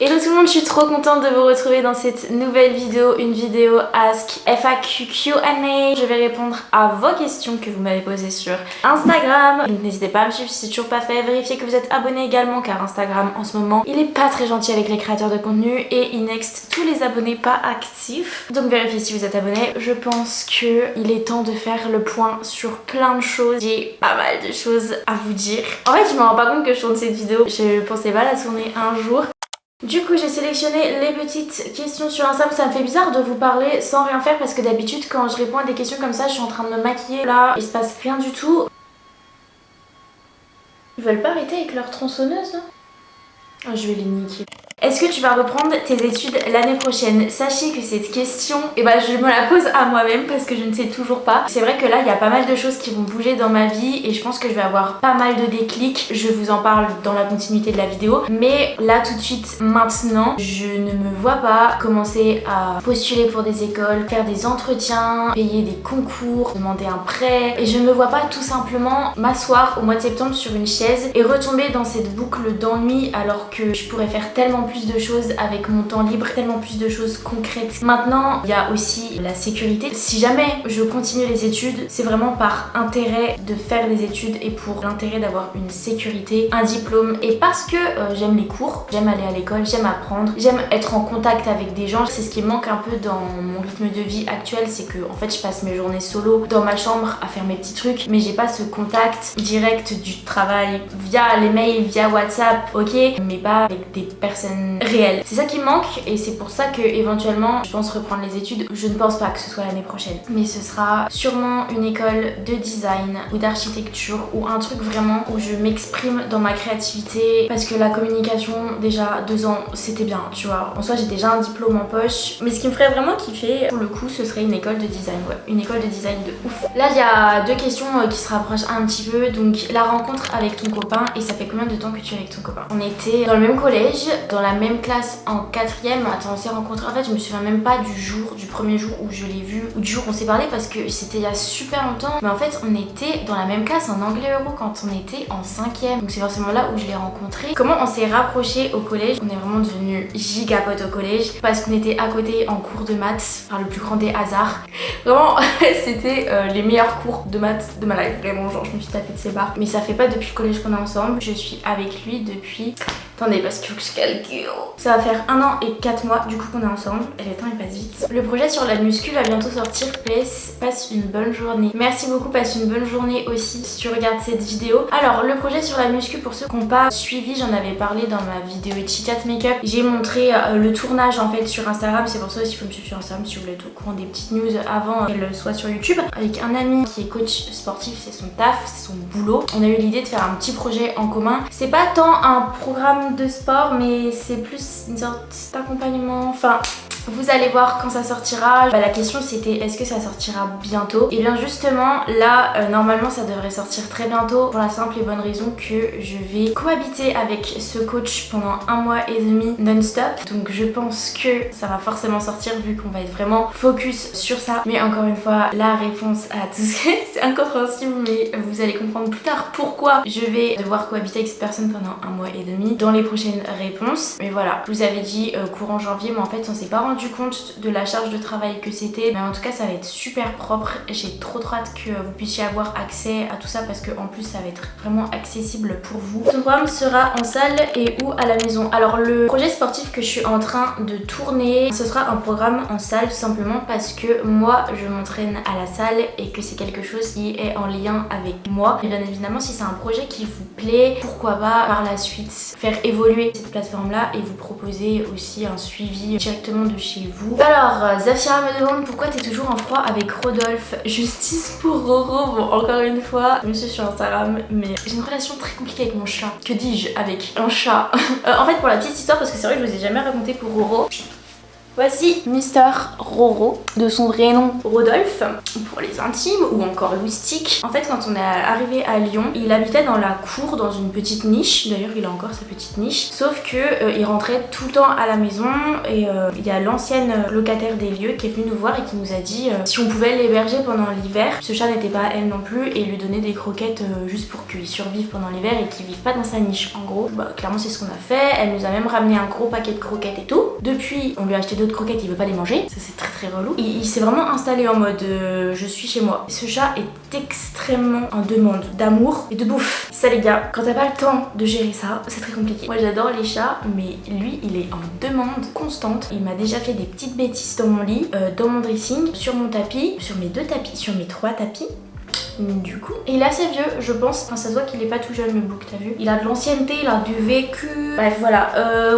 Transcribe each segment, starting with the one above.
Hello tout le monde, je suis trop contente de vous retrouver dans cette nouvelle vidéo, une vidéo Ask FAQ Q&A. Je vais répondre à vos questions que vous m'avez posées sur Instagram. Donc n'hésitez pas à me suivre si c'est toujours pas fait. Vérifiez que vous êtes abonné également car Instagram en ce moment, il est pas très gentil avec les créateurs de contenu et il next tous les abonnés pas actifs. Donc vérifiez si vous êtes abonné. Je pense que il est temps de faire le point sur plein de choses. J'ai pas mal de choses à vous dire. En fait, je me rends pas compte que je tourne cette vidéo. Je pensais pas la tourner un jour. Du coup j'ai sélectionné les petites questions sur Instagram. Ça me fait bizarre de vous parler sans rien faire parce que d'habitude quand je réponds à des questions comme ça je suis en train de me maquiller. Là il se passe rien du tout. Ils veulent pas arrêter avec leur tronçonneuse là? Oh, je vais les niquer. Est-ce que tu vas reprendre tes études l'année prochaine? Sachez que cette question, je me la pose à moi-même parce que je ne sais toujours pas. C'est vrai que là, il y a pas mal de choses qui vont bouger dans ma vie et je pense que je vais avoir pas mal de déclics. Je vous en parle dans la continuité de la vidéo. Mais là, tout de suite, maintenant, je ne me vois pas commencer à postuler pour des écoles, faire des entretiens, payer des concours, demander un prêt. Et je ne me vois pas tout simplement m'asseoir au mois de septembre sur une chaise et retomber dans cette boucle d'ennui alors que je pourrais faire tellement plus de choses avec mon temps libre, tellement plus de choses concrètes. Maintenant, il y a aussi la sécurité. Si jamais je continue les études, c'est vraiment par intérêt de faire des études et pour l'intérêt d'avoir une sécurité, un diplôme et parce que j'aime les cours, j'aime aller à l'école, j'aime apprendre, j'aime être en contact avec des gens. C'est ce qui me manque un peu dans mon rythme de vie actuel, c'est que en fait je passe mes journées solo dans ma chambre à faire mes petits trucs, mais j'ai pas ce contact direct du travail via les mails, via WhatsApp, ok, mais pas avec des personnes réelles. C'est ça qui me manque et c'est pour ça que éventuellement je pense reprendre les études. Je ne pense pas que ce soit l'année prochaine, mais ce sera sûrement une école de design ou d'architecture ou un truc vraiment où je m'exprime dans ma créativité parce que la communication, déjà 2 ans c'était bien, tu vois. En soi j'ai déjà un diplôme en poche, mais ce qui me ferait vraiment kiffer pour le coup ce serait une école de design, ouais, une école de design de ouf. Là il y a 2 questions qui se rapprochent un petit peu, donc la rencontre avec ton copain et ça fait combien de temps que tu es avec ton copain? On était dans le même collège, dans la même classe en 4ème. Attends, on s'est rencontrés, en fait je me souviens même pas du premier jour où je l'ai vu ou du jour où on s'est parlé parce que c'était il y a super longtemps, mais en fait on était dans la même classe en anglais euro quand on était en 5ème, donc c'est forcément là où je l'ai rencontré. Comment on s'est rapprochés au collège? On est vraiment devenus giga potes au collège parce qu'on était à côté en cours de maths par le plus grand des hasards. Vraiment c'était les meilleurs cours de maths de ma life, vraiment, genre je me suis tapée de ses barres. Mais ça fait pas depuis le collège qu'on est ensemble, je suis avec lui depuis... Attendez, parce qu'il faut que je calcule. Ça va faire 1 an et 4 mois du coup qu'on est ensemble. Et le temps il passe vite. Le projet sur la muscu va bientôt sortir. PS, passe une bonne journée. Merci beaucoup, passe une bonne journée aussi si tu regardes cette vidéo. Alors le projet sur la muscu, pour ceux qui n'ont pas suivi, j'en avais parlé dans ma vidéo Chit Chat Makeup. J'ai montré le tournage en fait sur Instagram. C'est pour ça aussi qu'il faut me suivre sur Instagram si vous voulez être au courant des petites news avant qu'elle soit sur YouTube. Avec un ami qui est coach sportif, c'est son taf, c'est son boulot. On a eu l'idée de faire un petit projet en commun. C'est pas tant un programme de sport mais c'est plus une sorte d'accompagnement, enfin vous allez voir quand ça sortira. La question c'était est-ce que ça sortira bientôt? Et bien justement là normalement ça devrait sortir très bientôt pour la simple et bonne raison que je vais cohabiter avec ce coach pendant 1 mois et demi non-stop, donc je pense que ça va forcément sortir vu qu'on va être vraiment focus sur ça. Mais encore une fois la réponse à tout ça c'est incompréhensible, mais vous allez comprendre plus tard pourquoi je vais devoir cohabiter avec cette personne pendant 1 mois et demi dans les prochaines réponses. Mais voilà, je vous avais dit courant janvier, mais en fait on s'est pas rendu compte de la charge de travail que c'était, mais en tout cas ça va être super propre. J'ai trop hâte que vous puissiez avoir accès à tout ça parce que en plus ça va être vraiment accessible pour vous. Ton programme sera en salle et ou à la maison? Alors le projet sportif que je suis en train de tourner, ce sera un programme en salle tout simplement parce que moi je m'entraîne à la salle et que c'est quelque chose qui est en lien avec moi. Et bien évidemment si c'est un projet qui vous plaît, pourquoi pas par la suite faire évoluer cette plateforme là et vous proposer aussi un suivi directement de chez vous. Alors Zafira me demande pourquoi t'es toujours en froid avec Rodolphe. Justice pour Roro. Bon, encore une fois je me suis sur Instagram, mais j'ai une relation très compliquée avec mon chat. Que dis-je avec un chat? En fait pour la petite histoire, parce que c'est vrai que je vous ai jamais raconté pour Roro, Voici Mister Roro, de son vrai nom Rodolphe, pour les intimes, ou encore Loustic. En fait, quand on est arrivé à Lyon, il habitait dans la cour, dans une petite niche. D'ailleurs, il a encore sa petite niche. Sauf que il rentrait tout le temps à la maison et il y a l'ancienne locataire des lieux qui est venue nous voir et qui nous a dit si on pouvait l'héberger pendant l'hiver. Ce chat n'était pas à elle non plus et lui donner des croquettes juste pour qu'il survive pendant l'hiver et qu'il vive pas dans sa niche. En gros, clairement, c'est ce qu'on a fait. Elle nous a même ramené un gros paquet de croquettes et tout. Depuis, on lui a acheté d'autres croquettes, il veut pas les manger, ça c'est très relou. Il s'est vraiment installé en mode je suis chez moi. Ce chat est extrêmement en demande d'amour et de bouffe. Ça les gars, quand t'as pas le temps de gérer ça, c'est très compliqué. Moi j'adore les chats, mais lui il est en demande constante. Il m'a déjà fait des petites bêtises dans mon lit, dans mon dressing, sur mon tapis, sur mes 2 tapis, sur mes 3 tapis. Du coup, et il est assez vieux, je pense. Enfin, ça se voit qu'il est pas tout jeune, le Book, t'as vu? Il a de l'ancienneté, il a du vécu. Bref, voilà.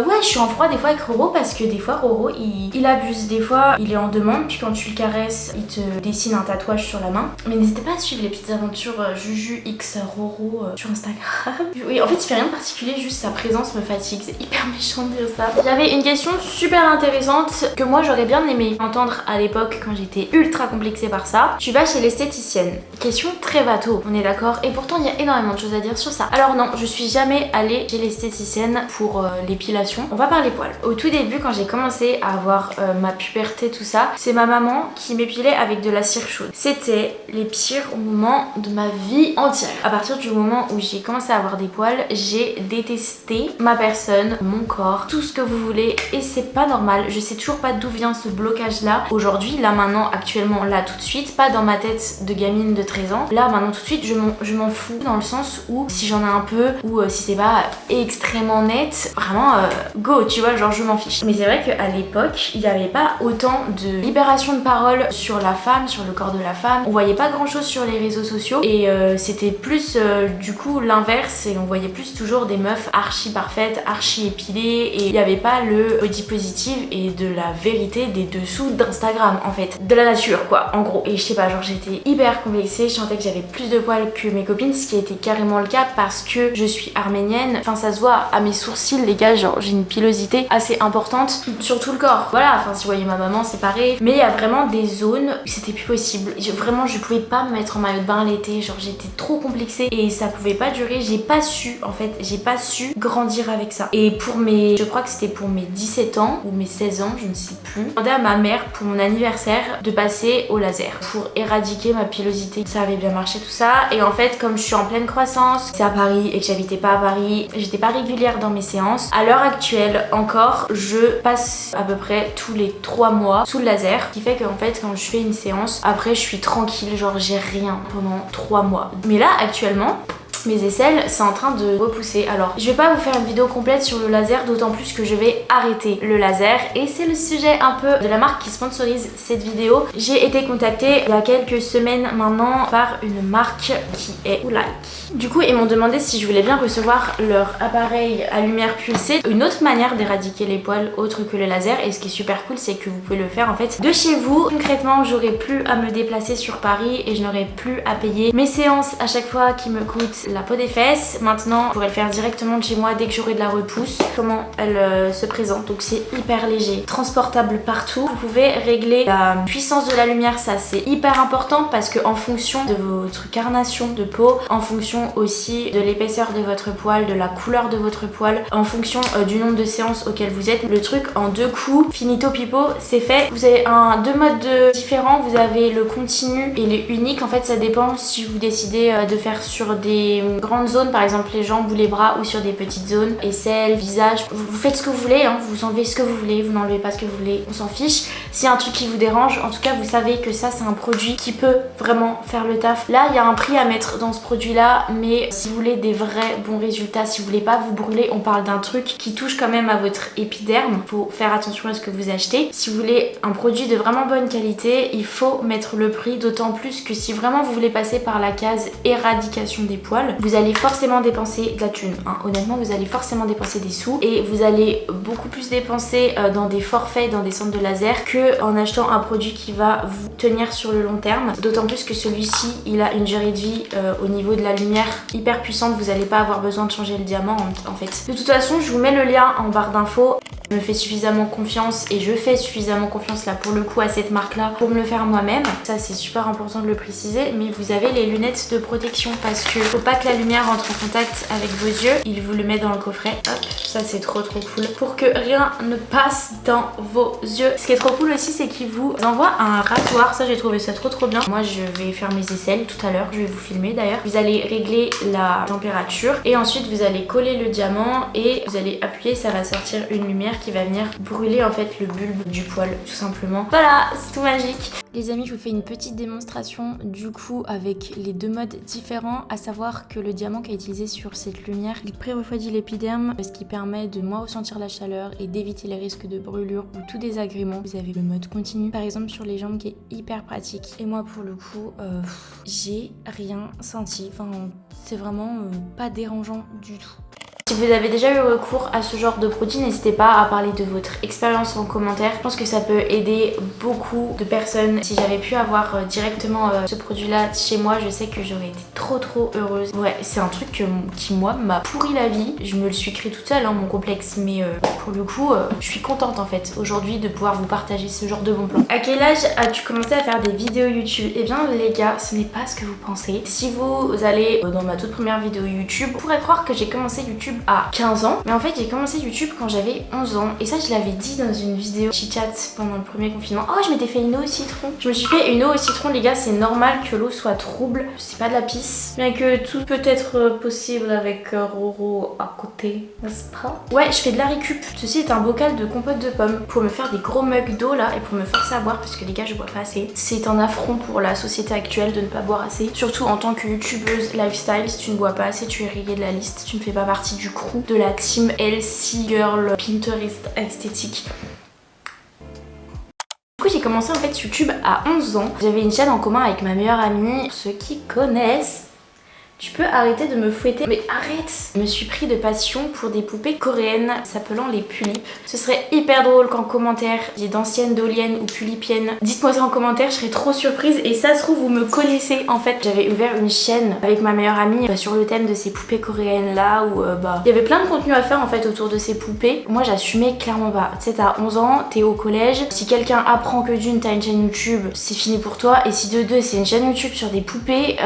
Ouais, je suis en froid des fois avec Roro parce que des fois, Roro, il abuse. Des fois, il est en demande, puis quand tu le caresses, il te dessine un tatouage sur la main. Mais n'hésitez pas à suivre les petites aventures Juju X Roro sur Instagram. Oui, en fait, il fait rien de particulier, juste sa présence me fatigue. C'est hyper méchant de dire ça. J'avais une question super intéressante que moi, j'aurais bien aimé entendre à l'époque quand j'étais ultra complexée par ça. Tu vas chez l'esthéticienne. Question très bateau, on est d'accord, et pourtant il y a énormément de choses à dire sur ça. Alors non, je suis jamais allée chez l'esthéticienne pour l'épilation. On va parler poils. Au tout début, quand j'ai commencé à avoir ma puberté, tout ça, c'est ma maman qui m'épilait avec de la cire chaude. C'était les pires moments de ma vie entière. À partir du moment où j'ai commencé à avoir des poils, j'ai détesté ma personne, mon corps, tout ce que vous voulez, et c'est pas normal. Je sais toujours pas d'où vient ce blocage là. Aujourd'hui, là maintenant, actuellement, là tout de suite, pas dans ma tête de gamine de 13 ans. Là maintenant tout de suite je m'en fous, dans le sens où si j'en ai un peu ou si c'est pas extrêmement net, vraiment go, tu vois, genre je m'en fiche. Mais c'est vrai qu'à l'époque il n'y avait pas autant de libération de parole sur la femme, sur le corps de la femme. On voyait pas grand chose sur les réseaux sociaux et c'était plus du coup l'inverse, et on voyait plus toujours des meufs archi parfaites, archi épilées, et il n'y avait pas le body positive et de la vérité des dessous d'Instagram, en fait, de la nature quoi, en gros. Et je sais pas, genre j'étais hyper complexée, je sentais que j'avais plus de poils que mes copines, ce qui était carrément le cas parce que je suis arménienne. Enfin, ça se voit à mes sourcils, les gars, genre j'ai une pilosité assez importante sur tout le corps. Voilà, enfin si vous voyez ma maman, c'est pareil. Mais il y a vraiment des zones où c'était plus possible. Vraiment, je pouvais pas me mettre en maillot de bain l'été, genre j'étais trop complexée et ça pouvait pas durer. J'ai pas su, en fait, j'ai pas su grandir avec ça. Et pour mes, je crois que c'était pour mes 17 ans ou mes 16 ans, je ne sais plus, j'ai demandé à ma mère pour mon anniversaire de passer au laser pour éradiquer ma pilosité. Ça avait bien marché tout ça, et en fait comme je suis en pleine croissance, c'est à Paris et que j'habitais pas à Paris, j'étais pas régulière dans mes séances. À l'heure actuelle encore, je passe à peu près tous les 3 mois sous le laser, ce qui fait qu'en fait quand je fais une séance, après je suis tranquille, genre j'ai rien pendant 3 mois. Mais là actuellement, mes aisselles, c'est en train de repousser. Alors, je vais pas vous faire une vidéo complète sur le laser, d'autant plus que je vais arrêter le laser. Et c'est le sujet un peu de la marque qui sponsorise cette vidéo. J'ai été contactée il y a quelques semaines maintenant par une marque qui est Oolike. Du coup, ils m'ont demandé si je voulais bien recevoir leur appareil à lumière pulsée. Une autre manière d'éradiquer les poils autre que le laser. Et ce qui est super cool, c'est que vous pouvez le faire en fait de chez vous. Concrètement, j'aurai plus à me déplacer sur Paris et je n'aurai plus à payer mes séances à chaque fois qui me coûtent la peau des fesses. Maintenant, je pourrais le faire directement de chez moi dès que j'aurai de la repousse. Comment elle se présente. Donc c'est hyper léger, transportable partout. Vous pouvez régler la puissance de la lumière, ça c'est hyper important parce que en fonction de votre carnation de peau, en fonction aussi de l'épaisseur de votre poil, de la couleur de votre poil, en fonction du nombre de séances auxquelles vous êtes, le truc en 2 coups, finito pipo, c'est fait. Vous avez deux modes différents, vous avez le continu et le unique. En fait ça dépend si vous décidez de faire sur des grandes zones, par exemple les jambes ou les bras, ou sur des petites zones, aisselles, visage. Vous faites ce que vous voulez, hein. Vous enlevez ce que vous voulez, vous n'enlevez pas ce que vous voulez, on s'en fiche. S'il y a un truc qui vous dérange, en tout cas vous savez que ça c'est un produit qui peut vraiment faire le taf. Là il y a un prix à mettre dans ce produit là, mais si vous voulez des vrais bons résultats, si vous voulez pas vous brûler, on parle d'un truc qui touche quand même à votre épiderme, faut faire attention à ce que vous achetez. Si vous voulez un produit de vraiment bonne qualité, il faut mettre le prix, d'autant plus que si vraiment vous voulez passer par la case éradication des poils, vous allez forcément dépenser de la thune, hein. Honnêtement vous allez forcément dépenser des sous, et vous allez beaucoup plus dépenser dans des forfaits, dans des centres de laser, que en achetant un produit qui va vous tenir sur le long terme, d'autant plus que celui-ci il a une durée de vie au niveau de la lumière hyper puissante. Vous n'allez pas avoir besoin de changer le diamant en fait. De toute façon je vous mets le lien en barre d'infos. Je me fais suffisamment confiance et je fais suffisamment confiance là pour le coup à cette marque là pour me le faire moi-même. Ça c'est super important de le préciser. Mais vous avez les lunettes de protection parce que faut pas que la lumière entre en contact avec vos yeux. Il vous le met dans le coffret. Hop, ça c'est trop cool pour que rien ne passe dans vos yeux. Ce qui est trop cool aussi c'est qu'il vous envoie un rasoir. Ça j'ai trouvé ça trop bien. Moi je vais faire mes aisselles tout à l'heure. Je vais vous filmer d'ailleurs. Vous allez régler la température et ensuite vous allez coller le diamant et vous allez appuyer. Ça va sortir une lumière qui va venir brûler en fait le bulbe du poil tout simplement. Voilà, c'est tout magique. Les amis, je vous fais une petite démonstration du coup avec les deux modes différents, à savoir que le diamant qui est utilisé sur cette lumière, il pré-refroidit l'épiderme, ce qui permet de moins ressentir la chaleur et d'éviter les risques de brûlure ou tout désagrément. Vous avez le mode continu par exemple sur les jambes qui est hyper pratique. Et moi pour le coup, j'ai rien senti. Enfin, c'est vraiment pas dérangeant du tout. Si vous avez déjà eu recours à ce genre de produit, n'hésitez pas à parler de votre expérience en commentaire. Je pense que ça peut aider beaucoup de personnes. Si j'avais pu avoir directement ce produit là chez moi, je sais que j'aurais été trop heureuse. Ouais, c'est un truc qui moi m'a pourri la vie. Je me le suis créé toute seule, hein, mon complexe, mais pour le coup, je suis contente en fait aujourd'hui de pouvoir vous partager ce genre de bon plan. À quel âge as-tu commencé à faire des vidéos YouTube? Eh bien les gars, ce n'est pas ce que vous pensez. Si vous allez dans ma toute première vidéo YouTube, vous pourrez croire que j'ai commencé YouTube à 15 ans, mais en fait j'ai commencé YouTube quand j'avais 11 ans et ça je l'avais dit dans une vidéo chit-chat pendant le premier confinement. Oh, je m'étais fait une eau au citron. Je me suis fait une eau au citron les gars, c'est normal que l'eau soit trouble, c'est pas de la pisse, bien que tout peut être possible avec Roro à côté, n'est-ce pas? Ouais, je fais de la récup. Ceci est un bocal de compote de pommes pour me faire des gros mugs d'eau là et pour me forcer à boire parce que les gars je bois pas assez. C'est un affront pour la société actuelle de ne pas boire assez, surtout en tant que youtubeuse lifestyle. Si tu ne bois pas assez, tu es rayée de la liste, tu ne fais pas partie du crew de la team Healthy Girl Pinterest esthétique. Du coup j'ai commencé en fait YouTube à 11 ans. J'avais une chaîne en commun avec ma meilleure amie. Pour ceux qui connaissent, tu peux arrêter de me fouetter. Mais arrête! Je me suis pris de passion pour des poupées coréennes s'appelant les Pulip. Ce serait hyper drôle qu'en commentaire, j'ai d'anciennes doliennes ou pulipiennes. Dites-moi ça en commentaire, je serais trop surprise. Et ça se trouve, vous me connaissez. En fait, j'avais ouvert une chaîne avec ma meilleure amie sur le thème de ces poupées coréennes là où il y avait plein de contenu à faire en fait autour de ces poupées. Moi, j'assumais clairement pas. Tu sais, t'as 11 ans, t'es au collège. Si quelqu'un apprend que d'une, t'as une chaîne YouTube, c'est fini pour toi. Et si de deux, c'est une chaîne YouTube sur des poupées,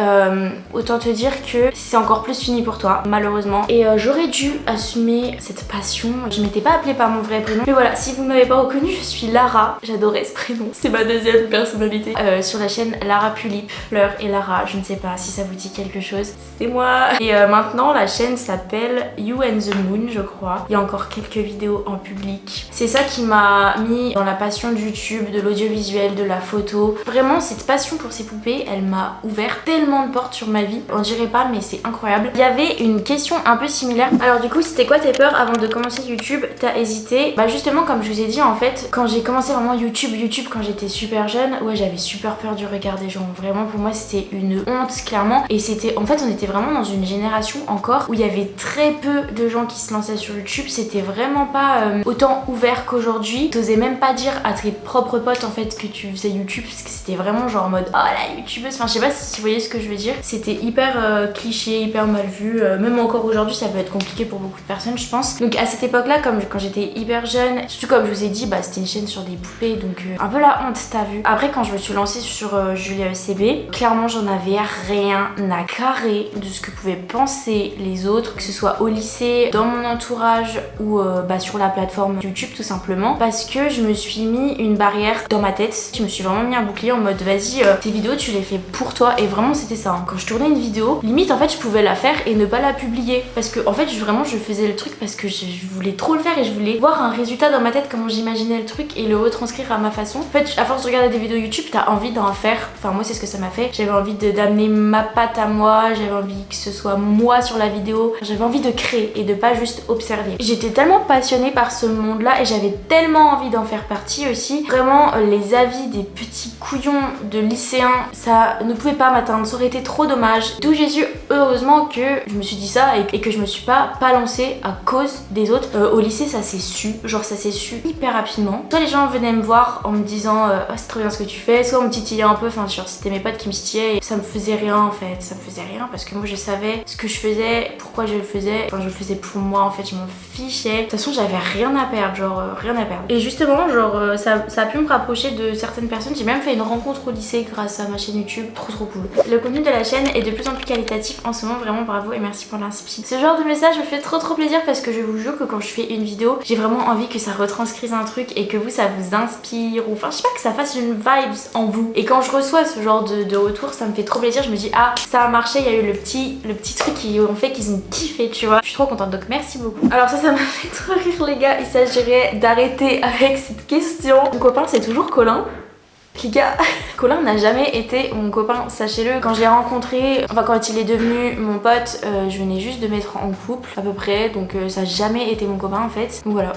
autant te dire que c'est encore plus fini pour toi malheureusement. Et j'aurais dû assumer cette passion. Je m'étais pas appelée par mon vrai prénom, mais voilà, si vous m'avez pas reconnue, je suis Lara. J'adorais ce prénom, c'est ma deuxième personnalité. Sur la chaîne Lara Pulip, Fleur et Lara, je ne sais pas si ça vous dit quelque chose, c'est moi. Et maintenant la chaîne s'appelle You and the Moon je crois. Il y a encore quelques vidéos en public. C'est ça qui m'a mis dans la passion du YouTube, de l'audiovisuel, de la photo. Vraiment cette passion pour ces poupées, elle m'a ouvert tellement de portes sur ma vie. On dirait pas mais c'est incroyable. Il y avait une question un peu similaire. Alors du coup c'était quoi tes peurs avant de commencer YouTube? T'as hésité? Bah justement comme je vous ai dit en fait, quand j'ai commencé vraiment YouTube quand j'étais super jeune, ouais j'avais super peur du regard des gens. Vraiment pour moi c'était une honte clairement. Et c'était en fait on était vraiment dans une génération encore où il y avait très peu de gens qui se lançaient sur YouTube. C'était vraiment pas autant ouvert qu'aujourd'hui. T'osais même pas dire à tes propres potes en fait que tu faisais YouTube parce que c'était vraiment genre en mode oh la youtubeuse. Enfin je sais pas si vous voyez ce que je veux dire. C'était hyper cliché, hyper mal vu. Même encore aujourd'hui ça peut être compliqué pour beaucoup de personnes je pense. Donc à cette époque là, comme quand j'étais hyper jeune, surtout comme je vous ai dit, bah c'était une chaîne sur des poupées donc un peu la honte t'as vu. Après quand je me suis lancée sur Julia ECB, clairement j'en avais rien à carrer de ce que pouvaient penser les autres, que ce soit au lycée, dans mon entourage ou sur la plateforme YouTube tout simplement, parce que je me suis mis une barrière dans ma tête. Je me suis vraiment mis un bouclier en mode vas-y tes vidéos tu les fais pour toi et vraiment c'était ça hein. Quand je tournais une vidéo, limite en fait je pouvais la faire et ne pas la publier parce que en fait vraiment je faisais le truc parce que je voulais trop le faire et je voulais voir un résultat dans ma tête, comment j'imaginais le truc et le retranscrire à ma façon. En fait à force de regarder des vidéos YouTube t'as envie d'en faire, enfin moi c'est ce que ça m'a fait. J'avais envie d'amener ma patte à moi, j'avais envie que ce soit moi sur la vidéo, j'avais envie de créer et de pas juste observer. J'étais tellement passionnée par ce monde là et j'avais tellement envie d'en faire partie aussi. Vraiment les avis des petits couillons de lycéens, ça ne pouvait pas m'atteindre, ça aurait été trop dommage. D'où j'ai su dit heureusement que je me suis dit ça et que je me suis pas lancée à cause des autres. Au lycée ça s'est su, genre ça s'est su hyper rapidement. Soit les gens venaient me voir en me disant oh, c'est trop bien ce que tu fais, soit on me titillait un peu, enfin genre c'était mes potes qui me titillaient et ça me faisait rien en fait, ça me faisait rien parce que moi je savais ce que je faisais, pourquoi je le faisais, enfin je le faisais pour moi en fait, je m'en fichais. De toute façon j'avais rien à perdre, genre rien à perdre. Et justement genre ça a pu me rapprocher de certaines personnes, j'ai même fait une rencontre au lycée grâce à ma chaîne YouTube, trop cool. Le contenu de la chaîne est de plus en plus qualitatif en ce moment, vraiment bravo et merci pour l'inspi. Ce genre de message me fait trop plaisir parce que je vous jure que quand je fais une vidéo, j'ai vraiment envie que ça retranscrise un truc et que vous ça vous inspire ou enfin je sais pas, que ça fasse une vibes en vous. Et quand je reçois ce genre de retour, ça me fait trop plaisir, je me dis ah ça a marché, il y a eu le petit truc qui ont fait qu'ils ont kiffé, tu vois. Je suis trop contente donc merci beaucoup. Alors ça m'a fait trop rire les gars, il s'agirait d'arrêter avec cette question. Mon copain c'est toujours Colin. Les gars, Colin n'a jamais été mon copain, sachez-le. Quand je l'ai rencontré, enfin quand il est devenu mon pote, je venais juste de mettre en couple à peu près, donc ça n'a jamais été mon copain en fait. Donc voilà,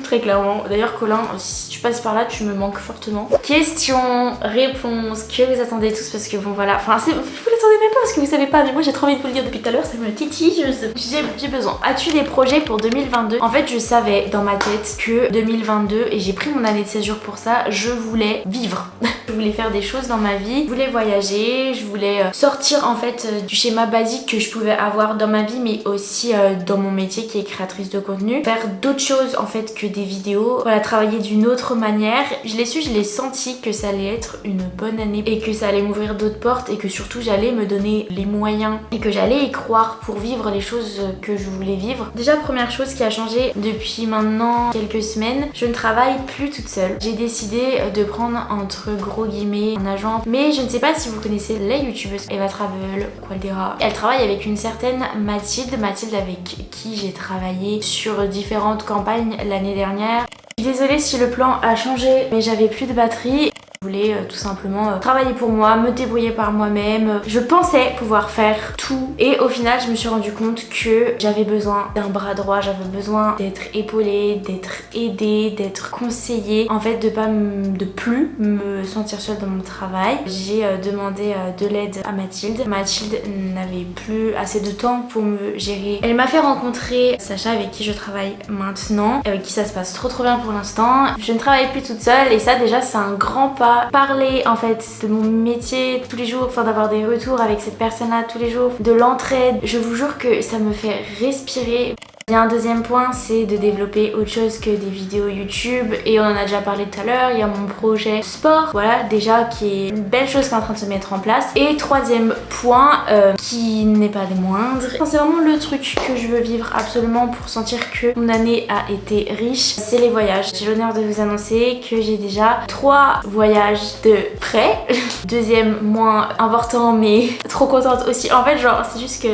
très clairement. D'ailleurs Colin, si tu passes par là, tu me manques fortement. Question, réponse, que vous attendez tous parce que bon voilà, enfin vous l'attendez même pas parce que vous savez pas, mais moi j'ai trop envie de vous le dire depuis tout à l'heure, ça me titille, j'ai besoin. As-tu des projets pour 2022? En fait je savais dans ma tête que 2022, et j'ai pris mon année de séjour pour ça, je voulais vivre. Je voulais faire des choses dans ma vie, je voulais voyager, je voulais sortir en fait du schéma basique que je pouvais avoir dans ma vie mais aussi dans mon métier qui est créatrice de contenu, faire d'autres choses en fait que des vidéos, voilà, travailler d'une autre manière. Je l'ai su, je l'ai senti que ça allait être une bonne année et que ça allait m'ouvrir d'autres portes et que surtout j'allais me donner les moyens et que j'allais y croire pour vivre les choses que je voulais vivre. Déjà première chose qui a changé depuis maintenant quelques semaines, je ne travaille plus toute seule. J'ai décidé de prendre entre gros guillemets un agent, mais je ne sais pas si vous connaissez la youtubeuse Eva Travel, Qualdera. Elle travaille avec une certaine Mathilde avec qui j'ai travaillé sur différentes campagnes l'année dernière. Je suis désolée si le plan a changé, mais j'avais plus de batterie. Je voulais tout simplement travailler pour moi, me débrouiller par moi-même. Je pensais pouvoir faire tout et au final je me suis rendu compte que j'avais besoin d'un bras droit, j'avais besoin d'être épaulée, d'être aidée, d'être conseillée. En fait de plus me sentir seule dans mon travail. J'ai demandé de l'aide à Mathilde. Mathilde n'avait plus assez de temps pour me gérer. Elle m'a fait rencontrer Sacha avec qui je travaille maintenant, avec qui ça se passe trop bien pour l'instant. Je ne travaille plus toute seule et ça déjà c'est un grand pas. Parler en fait de mon métier tous les jours, enfin d'avoir des retours avec cette personne là tous les jours, de l'entraide, je vous jure que ça me fait respirer. Il y a un deuxième point, c'est de développer autre chose que des vidéos YouTube et on en a déjà parlé tout à l'heure, il y a mon projet sport, voilà déjà qui est une belle chose qui est en train de se mettre en place. Et troisième point, qui n'est pas des moindres, c'est vraiment le truc que je veux vivre absolument pour sentir que mon année a été riche, c'est les voyages. J'ai l'honneur de vous annoncer que j'ai déjà 3 voyages de prêt. Deuxième moins important mais trop contente aussi. En fait genre c'est juste que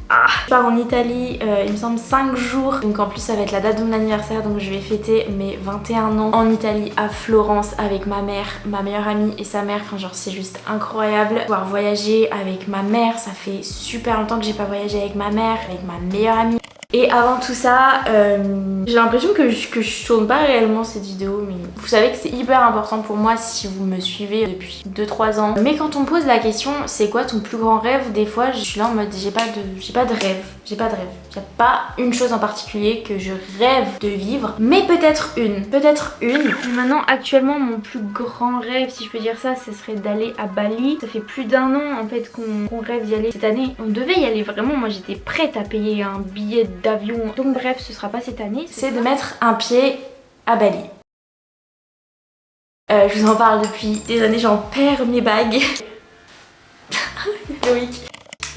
je pars en Italie, il me semble 5 jours, donc en plus ça va être la date de mon anniversaire, donc je vais fêter mes 21 ans en Italie à Florence avec ma mère, ma meilleure amie et sa mère, enfin genre c'est juste incroyable. Pouvoir voyager avec ma mère, ça fait super longtemps que j'ai pas voyagé avec ma mère, avec ma meilleure amie. Et avant tout ça, j'ai l'impression que je tourne pas réellement cette vidéo, mais vous savez que c'est hyper important pour moi si vous me suivez depuis 2-3 ans. Mais quand on me pose la question, c'est quoi ton plus grand rêve? Des fois, je suis là en mode j'ai pas de rêve. J'ai pas de rêve. Il n'y a pas une chose en particulier que je rêve de vivre, mais peut-être une. Maintenant, actuellement, mon plus grand rêve, si je peux dire ça, ce serait d'aller à Bali. Ça fait plus d'1 an en fait qu'on rêve d'y aller. Cette année, on devait y aller vraiment. Moi, j'étais prête à payer un billet d'avion. Donc bref, ce sera pas cette année. C'est de mettre un pied à Bali. Je vous en parle depuis des années, j'en perds mes bagues. Loïc.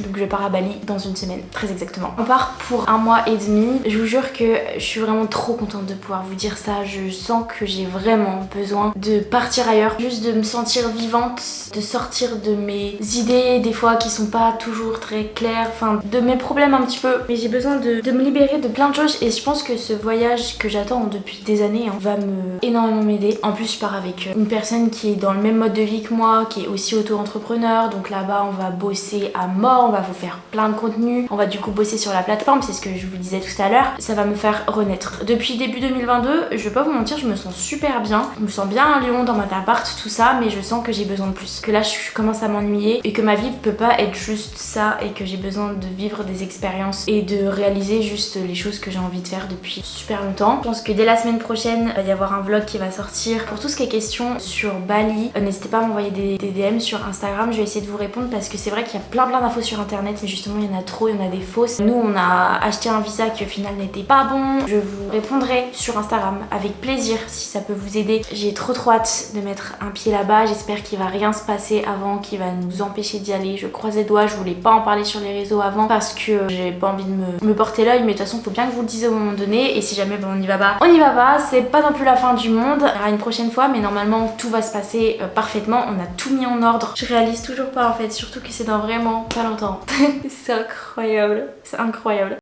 Donc je pars à Bali dans une semaine, très exactement. On part pour 1 mois et demi. Je vous jure que je suis vraiment trop contente de pouvoir vous dire ça. Je sens que j'ai vraiment besoin de partir ailleurs, juste de me sentir vivante, de sortir de mes idées des fois qui sont pas toujours très claires, enfin de mes problèmes un petit peu. Mais j'ai besoin de me libérer de plein de choses et je pense que ce voyage que j'attends depuis des années va énormément m'aider. En plus je pars avec une personne qui est dans le même mode de vie que moi, qui est aussi auto-entrepreneur. Donc là-bas on va bosser à mort. on va vous faire plein de contenu, on va du coup bosser sur la plateforme, c'est ce que je vous disais tout à l'heure, ça va me faire renaître. Depuis début 2022, je vais pas vous mentir, je me sens super bien, je me sens bien à Lyon dans mon appart, tout ça, mais je sens que j'ai besoin de plus, que là je commence à m'ennuyer et que ma vie peut pas être juste ça et que j'ai besoin de vivre des expériences et de réaliser juste les choses que j'ai envie de faire depuis super longtemps. Je pense que dès la semaine prochaine, il va y avoir un vlog qui va sortir. Pour tout ce qui est question sur Bali, n'hésitez pas à m'envoyer des DM sur Instagram, je vais essayer de vous répondre parce que c'est vrai qu'il y a plein d'infos sur internet, mais justement il y en a trop, il y en a des fausses. Nous on a acheté un visa qui au final n'était pas bon. Je vous répondrai sur Instagram avec plaisir si ça peut vous aider. J'ai trop hâte de mettre un pied là-bas, j'espère qu'il va rien se passer avant qui va nous empêcher d'y aller. Je croise les doigts, je voulais pas en parler sur les réseaux avant parce que j'ai pas envie de me porter l'œil, mais de toute façon faut bien que je vous le dise au moment donné, et si jamais on n'y va pas, on n'y va pas, c'est pas non plus la fin du monde, il y aura une prochaine fois, mais normalement tout va se passer parfaitement, on a tout mis en ordre. Je réalise toujours pas en fait, surtout que c'est dans vraiment pas longtemps. C'est incroyable, c'est incroyable.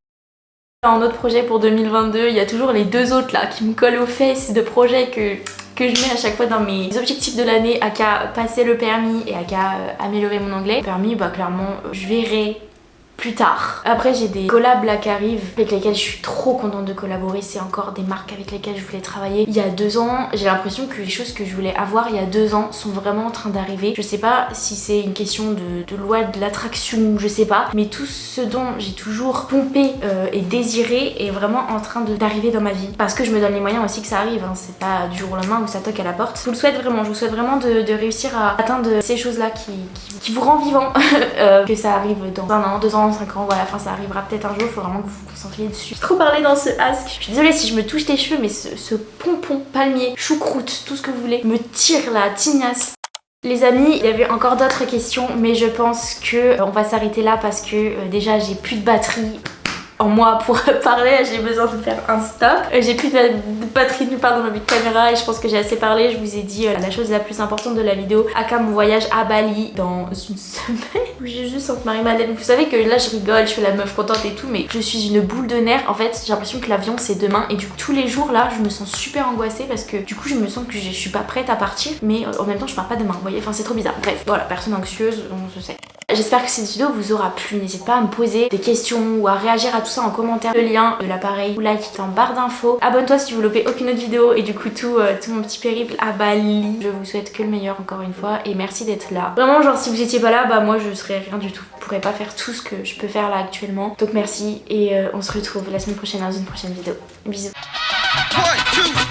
En autre projet pour 2022, il y a toujours les deux autres là qui me collent aux fesses de projets que je mets à chaque fois dans mes objectifs de l'année, à qu'à passer le permis et à qu'à améliorer mon anglais. Le permis, bah clairement, je verrai plus tard. Après j'ai des collabs là qui arrivent avec lesquels je suis trop contente de collaborer, c'est encore des marques avec lesquelles je voulais travailler. Il y a 2 ans, j'ai l'impression que les choses que je voulais avoir il y a 2 ans sont vraiment en train d'arriver. Je sais pas si c'est une question de loi de l'attraction, je sais pas, mais tout ce dont j'ai toujours pompé et désiré est vraiment en train d'arriver dans ma vie. Parce que je me donne les moyens aussi que ça arrive, hein. C'est pas du jour au lendemain où ça toque à la porte. Je vous le souhaite vraiment, je vous souhaite vraiment de réussir à atteindre ces choses là qui vous rend vivant. Que ça arrive dans 1 an, 2 ans, 5 ans, voilà, enfin ça arrivera peut-être un jour, il faut vraiment que vous vous concentriez dessus. J'ai trop parlé dans ce ask. Je suis désolée si je me touche les cheveux, mais ce pompon, palmier, choucroute, tout ce que vous voulez, me tire la tignasse. Les amis, il y avait encore d'autres questions, mais je pense que on va s'arrêter là parce que déjà j'ai plus de batterie en moi pour parler, j'ai besoin de faire un stop. J'ai plus de batterie nulle part dans ma caméra et je pense que j'ai assez parlé. Je vous ai dit la chose la plus importante de la vidéo, aka mon voyage à Bali dans une semaine où j'ai juste entre Marie-Madeleine. Vous savez que là je rigole, je fais la meuf contente et tout, mais je suis une boule de nerfs. En fait j'ai l'impression que l'avion c'est demain et du coup tous les jours là je me sens super angoissée parce que du coup je me sens que je suis pas prête à partir, mais en même temps je pars pas demain, vous voyez, enfin c'est trop bizarre. Bref, voilà, personne anxieuse, on se sait. J'espère que cette vidéo vous aura plu, n'hésitez pas à me poser des questions ou à réagir à tout ça en commentaire. Le lien de l'appareil ou like est en barre d'infos. Abonne-toi si tu veux louper aucune autre vidéo et du coup tout mon petit périple à Bali. Je vous souhaite que le meilleur encore une fois et merci d'être là. Vraiment genre si vous étiez pas là, bah moi je serais rien du tout. Je pourrais pas faire tout ce que je peux faire là actuellement. Donc merci et on se retrouve la semaine prochaine dans une prochaine vidéo. Bisous. 1, 2,